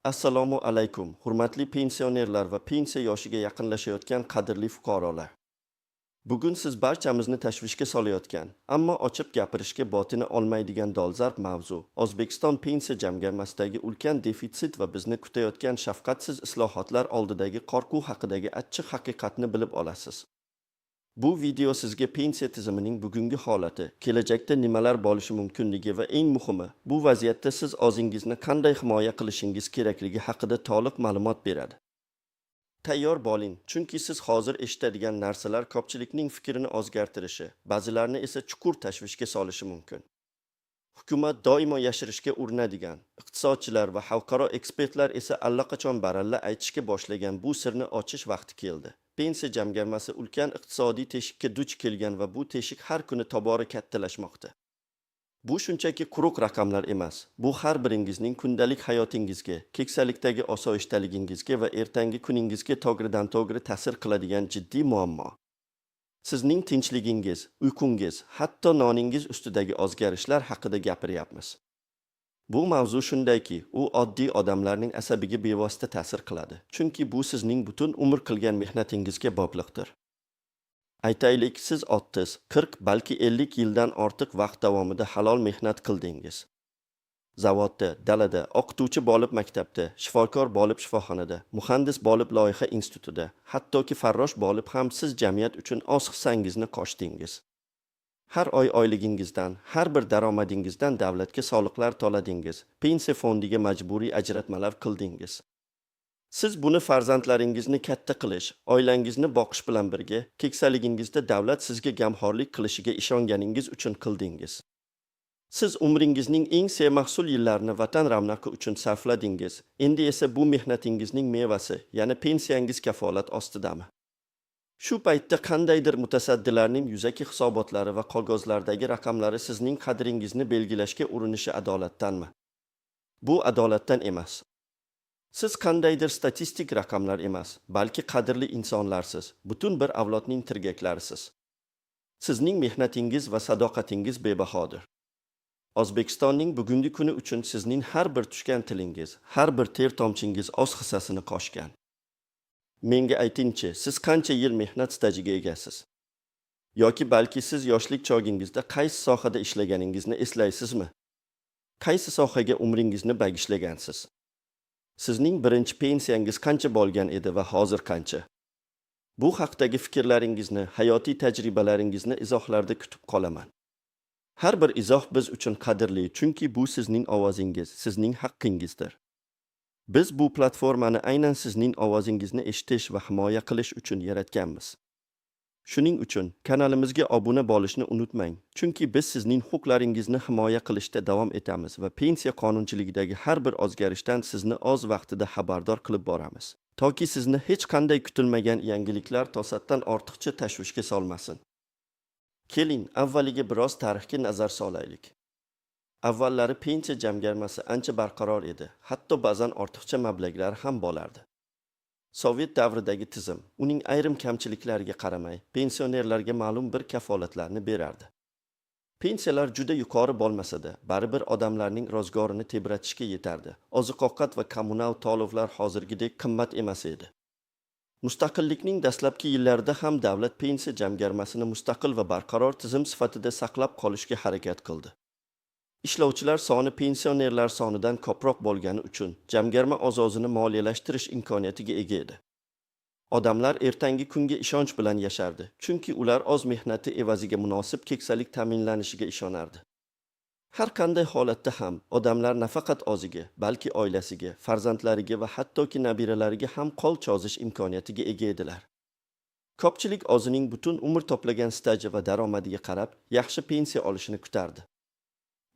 Assalomu alaykum, hurmatli pensionerlar va pensiya yoshiga yaqinlashayotgan qadrli fuqarolar. Bugun siz barchamizni tashvishga solayotgan, ammo ochib gapirishga botini olmaydigan dolzarb mavzu O'zbekiston pensiya jamg'armasidagi ulkan defitsit va bizni kutayotgan shafqatsiz islohotlar oldidagi qo'rquv haqidagi achchiq haqiqatni bilib olasiz. Bu video sizga pensiya tizimining bugungi holati, kelajakda nimalar bo'lishi mumkinligi va eng muhimi, bu vaziyatda siz o'zingizni qanday himoya qilishingiz kerakligi haqida to'liq ma'lumot beradi. Tayyor bo'ling, chunki siz hozir eshitadigan narsalar ko'pchilikning fikrini o'zgartirishi, ba'zilarni esa chuqur tashvishga solishi mumkin. Hukumat doimo yashirishga urinadigan, iqtisodchilar va xalqaro ekspertlar esa allaqachon baralla aytishga boshlagan bu sirni ochish vaqti keldi. Pensiya jamg'armasi ulkan iqtisodiy teshikka duch kelgan va bu teshik har kuni tobora kattalashmoqda. Bu shunchaki quruq raqamlar emas. Bu har biringizning kundalik hayotingizga, keksalikdagi osoyishtaligingizga va ertangi kuningizga to'g'ridan-to'g'ri ta'sir qiladigan jiddiy muammo. Sizning tinchligingiz, uyqungiz, hatto noningiz ustidagi o'zgarishlar haqida gapiryapmiz. Bu mavzu shundayki, u oddiy odamlarning asabiga bevosita ta'sir qiladi, chunki bu sizning butun umr qilgan mehnatingizga bog'liqdir. Aytaylik, siz 30, 40, balki 50 yildan ortiq vaqt davomida halol mehnat qildingiz. Zavodda, dalada, o'qituvchi bo'lib maktabda, shifokor bo'lib shifoxonada, muhandis bo'lib loyiha institutida, hattoki farrosh bo'lib ham siz jamiyat uchun o'z hissangizni qo'shdingiz. Har oy oyligingizdan, har bir daromadingizdan davlatga soliqlar to'ladingiz, pensiya fondiga majburiy ajratmalar qildingiz. Siz buni farzandlaringizni katta qilish, oilangizni boqish bilan birga, keksaligingizda davlat sizga gamxo'rlik qilishiga ishonganingiz uchun qildingiz. Siz umringizning eng sermahsul yillarini vatan ravnaqi uchun sarfladingiz. Endi esa bu mehnatingizning mevasi, ya'ni pensiyangiz kafolat ostidami? Shu paytda qandaydir mutasaddilarning yuzaki hisobotlari va qog'ozlardagi raqamlari sizning qadringizni belgilashga urinishi adolatdanmi? Bu adolatdan emas. Siz qandaydir statistik raqamlar emas, balki qadrli insonlarsiz, butun bir avlodning tirgaklarisiz. Sizning mehnatingiz va sadoqatingiz bebahodir. O'zbekistonning bugungi kuni uchun sizning har bir tushgan tilingiz, har bir ter tomchingiz o'z hissasini qo'shgan. Menga aytingchi, siz qancha yil mehnat stajiga egasiz? Yoki balki siz yoshlik chog'ingizda qaysi sohada ishlaganingizni eslaysizmi? Qaysi sohaga umringizni bag'ishlagansiz? Sizning birinchi pensiyangiz qancha bo'lgan edi va hozir qancha? Bu haqdagi fikrlaringizni, hayotiy tajribalaringizni izohlarda kutib qolaman. Har bir izoh biz uchun qadrli, chunki bu sizning ovozingiz, sizning haqqingizdir. Biz bu platformani aynan sizning ovozingizni eshitish va himoya qilish uchun yaratganmiz. Shuning uchun kanalimizga obuna bo'lishni unutmang, chunki biz sizning huquqlaringizni himoya qilishda davom etamiz va pensiya qonunchiligidagi har bir o'zgarishdan sizni o'z vaqtida xabardor qilib boramiz, toki sizni hech qanday kutilmagan yangiliklar to'satdan ortiqcha tashvishga solmasin. Keling, avvaliga biroz tarixga nazar solaylik. Avvallari pensiya jamg'armasi ancha barqaror edi, hatto ba'zan ortiqcha mablag'lar ham bo'lardi. Sovet davridagi tizim, uning ayrim kamchiliklariga qaramay, pensionerlarga ma'lum bir kafolatlarni berardi. Pensiyalar juda yuqori bo'lmasa-da, baribir odamlarning ro'zg'orini tebratishga yetardi. Oziq-ovqat va kommunal to'lovlar hozirgidek qimmat emas edi. Mustaqillikning dastlabki yillarida ham davlat pensiya jamg'armasini mustaqil va barqaror tizim sifatida saqlab qolishga harakat qildi. Ishlovchilar soni pensionerlar sonidan ko'proq bo'lgani uchun jamg'arma o'z-o'zini moliyalashtirish imkoniyatiga ega edi. Odamlar ertangi kunga ishonch bilan yashardi, chunki ular o'z mehnati evaziga munosib keksalik ta'minlanishiga ishonardi. Har qanday holatda ham odamlar nafaqat o'ziga, balki oilasiga, farzandlariga va hattoki nabiralariga ham qo'l cho'zish imkoniyatiga ega edilar. Ko'pchilik o'zining butun umr to'plagan staji va daromadiga qarab, yaxshi pensiya olishini kutardi.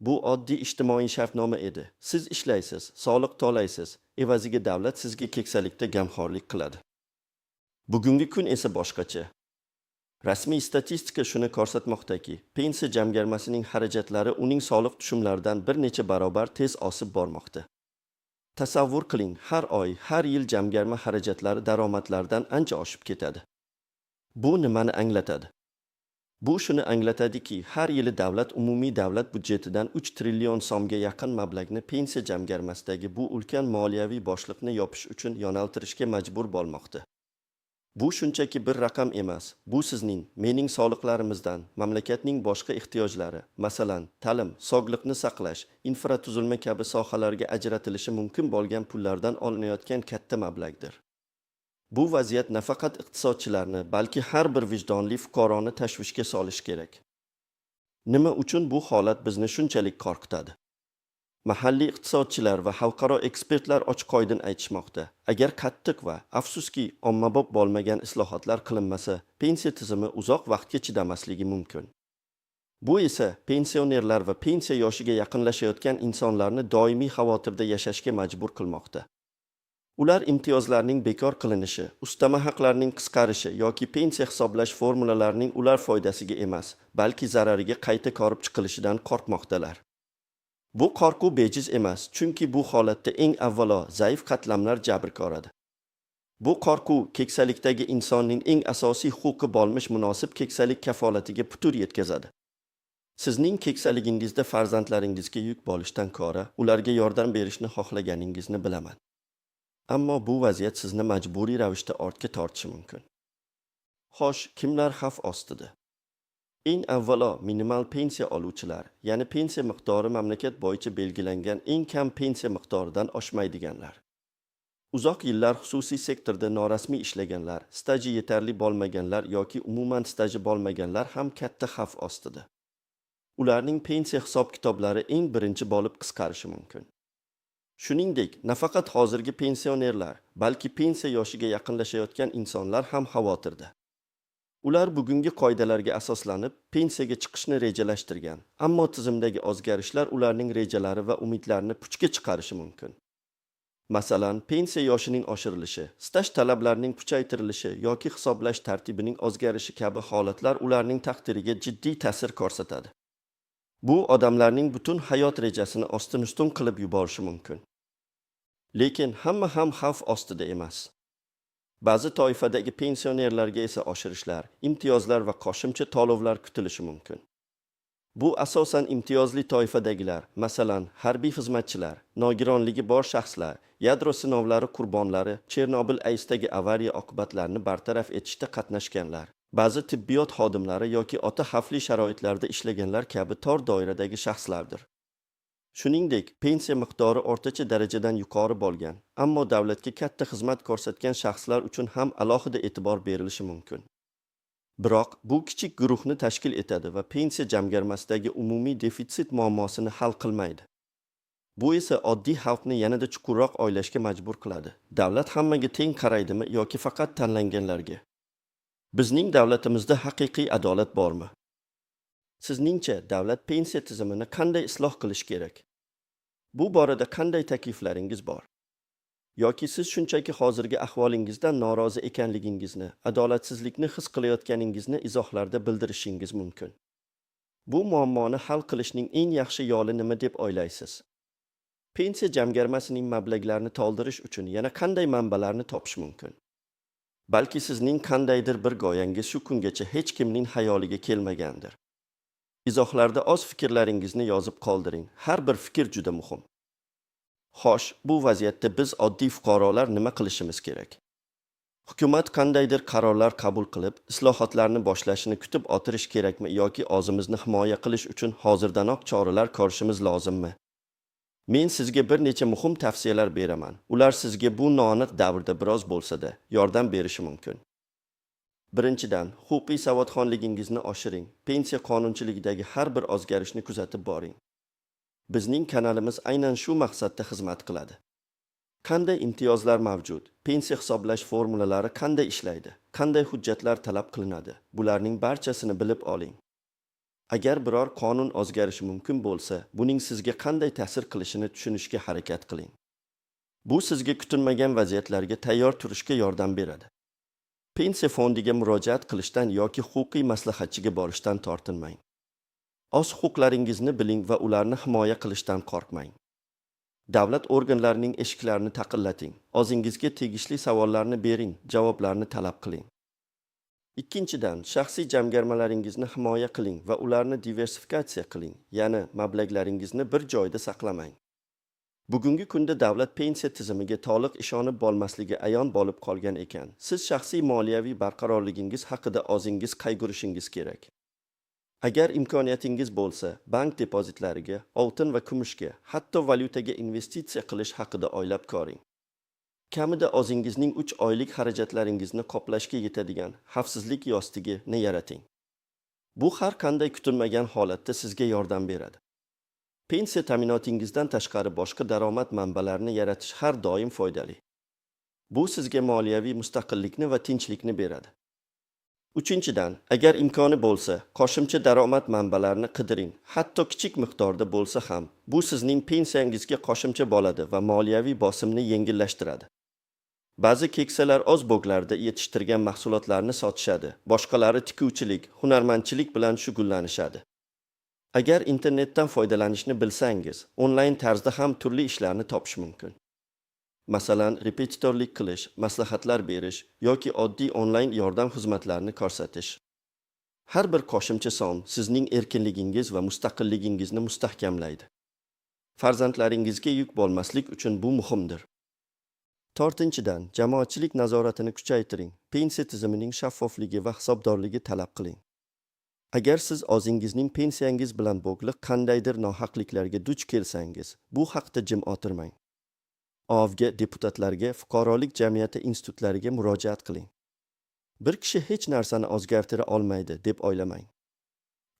Bu oddiy ijtimoiy shartnoma edi. Siz ishlaysiz, soliq to'laysiz, evaziga davlat sizga keksalikda gamxo'rlik qiladi. Bugungi kun esa boshqacha. Rasmiy statistika shuni ko'rsatmoqdaki, pensiya jamg'armasining xarajatlari uning soliq tushumlaridan bir necha barobar tez o'sib bormoqda. Tasavvur qiling, har oy, har yil jamg'arma xarajatlari daromadlardan ancha oshib ketadi. Bu nimani anglatadi? Bu shuni anglatadiki, har yili davlat umumiy davlat budjetidan 3 trillion so'mga yaqin mablag'ni pensiya jamg'armasidagi bu ulkan moliyaviy boshliqni yopish uchun yo'naltirishga majbur bo'lmoqda. Bu shunchaki bir raqam emas. Bu sizning, mening soliqlarimizdan, mamlakatning boshqa ehtiyojlari, masalan, ta'lim, sog'liqni saqlash, infratuzilma kabi sohalarga ajratilishi mumkin bo'lgan pullardan olinayotgan katta mablag'dir. Bu vaziyat nafaqat iqtisodchilarni, balki har bir vijdonli fuqaroni tashvishga solishi kerak. Nima uchun bu holat bizni shunchalik qo'rqitadi? Mahalliy iqtisodchilar va xalqaro ekspertlar ochiq-oydin aytishmoqda. Agar qattiq va, afsuski, ommabop bo'lmagan islohotlar qilinmasa, pensiya tizimi uzoq vaqtga chidamasligi mumkin. Bu esa pensionerlar va pensiya yoshiga yaqinlashayotgan insonlarni doimiy xavotirda yashashga majbur qilmoqda. Ular imtiyozlarning bekor qilinishi, ustama haqlarning qisqarishi yoki pensiya hisoblash formulalarining ular foydasiga emas, balki zarariga qayta ko'rib chiqilishidan qo'rqmoqdalar. Bu qo'rquv bejiz emas, chunki bu holatda eng avvalo zaif qatlamlar jabr ko'radi. Bu qo'rquv keksalikdagi insonning eng asosiy huquqi bo'lmish munosib keksalik kafolatiga putur yetkazadi. Sizning keksaligingizda farzandlaringizga yuk bo'lishdan ko'ra, ularga yordam berishni xohlaganingizni bilaman. Ammo bu vaziyat sizni majburiy ravishda ortga tortishi mumkin. Xo'sh, kimlar xavf ostida? Eng avvalo minimal pensiya oluvchilar, ya'ni pensiya miqdori mamlakat bo'yicha belgilangan eng kam pensiya miqdoridan oshmaydiganlar. Uzoq yillar xususiy sektorda norasmiy ishlaganlar, staji yetarli bo'lmaganlar yoki umuman staji bo'lmaganlar ham katta xavf ostida. Ularning pensiya hisob-kitoblari eng birinchi bo'lib qisqarishi mumkin. Shuningdek, nafaqat hozirgi pensionerlar, balki pensiya yoshiga yaqinlashayotgan insonlar ham xavotirda. Ular bugungi qoidalarga asoslanib pensiyaga chiqishni rejalashtirgan, ammo tizimdagi o'zgarishlar ularning rejalari va umidlarini puchga chiqarishi mumkin. Masalan, pensiya yoshining oshirilishi, staj talablarining kuchaytirilishi yoki hisoblash tartibining o'zgarishi kabi holatlar ularning taqdiriga jiddiy ta'sir ko'rsatadi. Bu odamlarning butun hayot rejasini ostin-ustun qilib yuborishi mumkin. Lekin hamma ham xavf ostida emas. Ba'zi toifadagi pensionerlarga esa oshirishlar, imtiyozlar va qo'shimcha to'lovlar kutilishi mumkin. Bu asosan imtiyozli toifadagilar, masalan, harbiy xizmatchilar, nogironligi bor shaxslar, yadro sinovlari qurbonlari, Chernobil AESdagi avariya oqibatlarini bartaraf etishda qatnashganlar, ba'zi tibbiyot xodimlari yoki o'ta xavfli sharoitlarda ishlaganlar kabi tor doiradagi shaxslardir. Shuningdek, pensiya miqdori o'rtacha darajadan yuqori bo'lgan, ammo davlatga katta xizmat ko'rsatgan shaxslar uchun ham alohida e'tibor berilishi mumkin. Biroq bu kichik guruhni tashkil etadi va pensiya jamg'armasidagi umumiy defitsit muammosini hal qilmaydi. Bu esa oddiy xalqni yanada chuqurroq o'ylashga majbur qiladi. Davlat hammaga teng qaraydimi yoki faqat tanlanganlarga? Bizning davlatimizda haqiqiy adolat bormi? Sizningcha davlat pensiya tizimini qanday isloh qilish kerak? Bu borada qanday takliflaringiz bor? Yoki siz shunchaki hozirgi ahvolingizdan norozi ekanligingizni, adolatsizlikni his qilayotganingizni izohlarda bildirishingiz mumkin. Bu muammoni hal qilishning eng yaxshi yo'li nima deb o'ylaysiz? Pensiya jamg'armasining mablag'larini to'ldirish uchun yana qanday manbalarni topish mumkin? Balki sizning qandaydir bir go'yangiz shu kungacha hech kimning xayoliga kelmagandir. Izohlarda o'z fikrlaringizni yozib qoldiring. Har bir fikr juda muhim. Xo'sh, bu vaziyatda biz oddiy fuqarolar nima qilishimiz kerak? Hukumat qandaydir qarorlar qabul qilib, islohotlarni boshlashini kutib o'tirish kerakmi yoki o'zimizni himoya qilish uchun hozirdanoq choralar ko'rishimiz lozimmi? Men sizga bir necha muhim tavsiyalar beraman. Ular sizga bu noaniq davrda biroz bo'lsa-da yordam berishi mumkin. Birinchidan, huquqiy savodxonligingizni oshiring. Pensiya qonunchiligidagi har bir o'zgarishni kuzatib boring. Bizning kanalimiz aynan shu maqsadda xizmat qiladi. Qanday imtiyozlar mavjud? Pensiya hisoblash formulalari qanday ishlaydi? Qanday hujjatlar talab qilinadi? Bularning barchasini bilib oling. Agar biror qonun o'zgarishi mumkin bo'lsa, buning sizga qanday ta'sir qilishini tushunishga harakat qiling. Bu sizga kutilmagan vaziyatlarga tayyor turishga yordam beradi. Pensiya fondiga murojaat qilishdan yoki huquqiy maslahatchiga borishdan tortinmang. O'z huquqlaringizni biling va ularni himoya qilishdan qo'rqmang. Davlat organlarining eshiklarini taqillating. O'zingizga tegishli savollarni bering, javoblarni talab qiling. Ikkinchidan, shaxsiy jamg'armalaringizni himoya qiling va ularni diversifikatsiya qiling, ya'ni mablag'laringizni bir joyda saqlamang. Bugungi kunda davlat pensiya tizimiga to'liq ishonib bo'lmasligi ayon bo'lib qolgan ekan. Siz shaxsiy moliyaviy barqarorligingiz haqida o'zingiz qayg'urishingiz kerak. Agar imkoniyatingiz bo'lsa, bank depozitlariga, oltin va kumushga, hatto valyutaga investitsiya qilish haqida o'ylab ko'ring. Kamida o'zingizning 3 oylik xarajatlaringizni qoplashga yetadigan xavfsizlik yostigini yarating. Bu har qanday kutilmagan holatda sizga yordam beradi. Pensiya ta'minotingizdan tashqari boshqa daromad manbalarini yaratish har doim foydali. Bu sizga moliyaviy mustaqillikni va tinchlikni beradi. Uchinchidan, agar imkoni bo'lsa, qo'shimcha daromad manbalarini qidiring. Hatto kichik miqdorda bo'lsa ham, bu sizning pensiyangizga qo'shimcha bo'ladi va moliyaviy bosimni yengillashtiradi. Ba'zi keksalar oz bog'larda yetishtirgan mahsulotlarni sotishadi, boshqalari tikuvchilik, hunarmandchilik bilan shug'ullanishadi. Agar internetdan foydalanishni bilsangiz, onlayn tarzda ham turli ishlarni topish mumkin. Masalan, repetitorlik qilish, maslahatlar berish yoki oddiy onlayn yordam xizmatlarini ko'rsatish. Har bir qo'shimcha son sizning erkinligingiz va mustaqilligingizni mustahkamlaydi. Farzandlaringizga yuk bo'lmaslik uchun bu muhimdir. To'rtinchidan, jamoatchilik nazoratini kuchaytiring. Pensiya tizimining shaffofligi va hisobdorligi talab qiling. Agar siz o'zingizning pensiyangiz bilan bog'liq qandaydir nohaqliklarga duch kelsangiz, bu haqda jim o'tirmang. OAVga, deputatlarga, fuqarolik jamiyati institutlariga murojaat qiling. Bir kishi hech narsani o'zgartira olmaydi deb o'ylamang.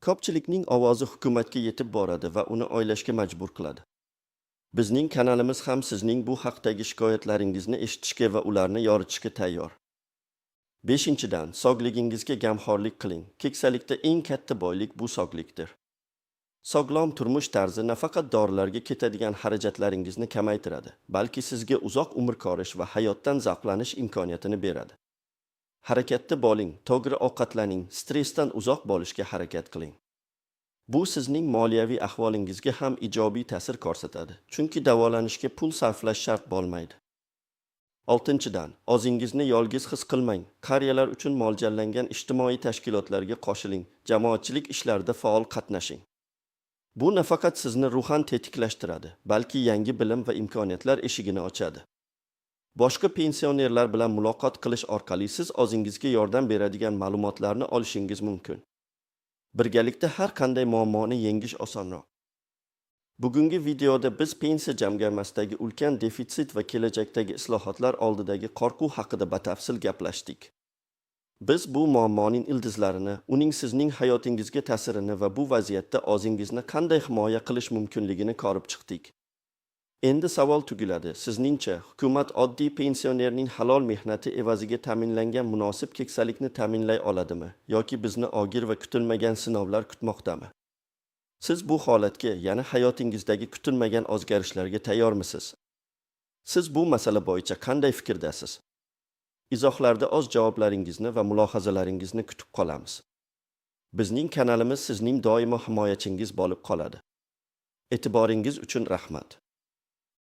Ko'pchilikning ovozi hukumatga yetib boradi va uni o'ylashga majbur qiladi. Bizning kanalimiz ham sizning bu haqdagi shikoyatlaringizni eshitishga va ularni yoritishga tayyor. Beshinchidan, sog'ligingizga g'amxo'rlik qiling. Keksalikda eng katta boylik bu sog'likdir. Sog'lom turmush tarzi nafaqat dorilarga ketadigan xarajatlaringizni kamaytiradi, balki sizga uzoq umr ko'rish va hayotdan zavqlanish imkoniyatini beradi. Harakatda bo'ling, to'g'ri ovqatlaning, stressdan uzoq bo'lishga harakat qiling. Bu sizning moliyaviy ahvolingizga ham ijobiy ta'sir ko'rsatadi, chunki davolanishga pul sarflash shart bo'lmaydi. Oltinchidan, o'zingizni yolg'iz his qilmang. Qariyalar uchun mo'ljallangan ijtimoiy tashkilotlarga qo'shiling, jamoatchilik ishlarida faol qatnashing. Bu nafaqat sizni ruhan tetiklashtiradi, balki yangi bilim va imkoniyatlar eshigini ochadi. Boshqa pensionerlar bilan muloqot qilish orqali siz o'zingizga yordam beradigan ma'lumotlarni olishingiz mumkin. Birgalikda har qanday muammoni yengish osonroq. Bugungi videoda biz pensiya jamg'armasidagi ulkan defitsit va kelajakdagi islohotlar oldidagi qo'rquv haqida batafsil gaplashdik. Biz bu muammoning ildizlarini, uning sizning hayotingizga ta'sirini va bu vaziyatda o'zingizni qanday himoya qilish mumkinligini ko'rib chiqdik. Endi savol tugiladi. Sizningcha, hukumat oddiy pensionerning halol mehnati evaziga ta'minlangan munosib keksalikni ta'minlay oladimi yoki bizni og'ir va kutilmagan sinovlar kutmoqdami? Siz bu holatga, ya'ni hayotingizdagi kutilmagan o'zgarishlarga tayyormisiz? Siz bu masala bo'yicha qanday fikrdasiz? Izohlarda o'z javoblaringizni va mulohazalaringizni kutib qolamiz. Bizning kanalimiz sizning doimo himoyachingiz bo'lib qoladi. E'tiboringiz uchun rahmat.